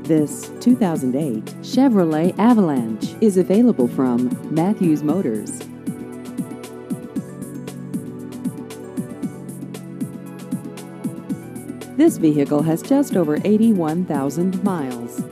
This 2008 Chevrolet Avalanche is available from Matthews Motors. This vehicle has just over 81,000 miles.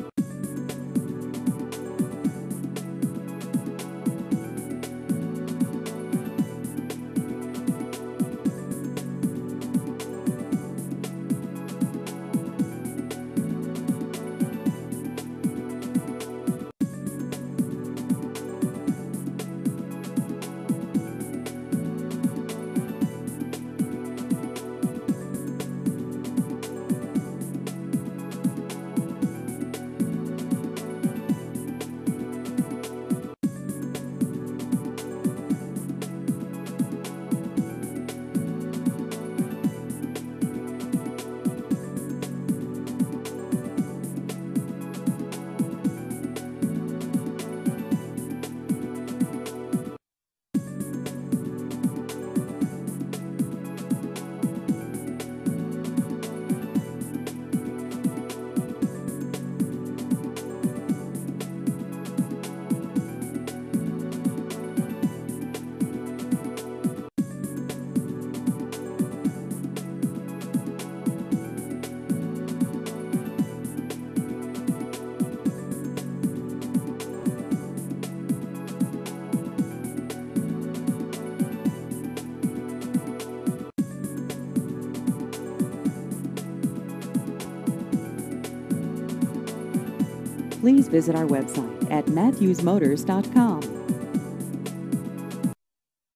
Please visit our website at matthewsmotors.com.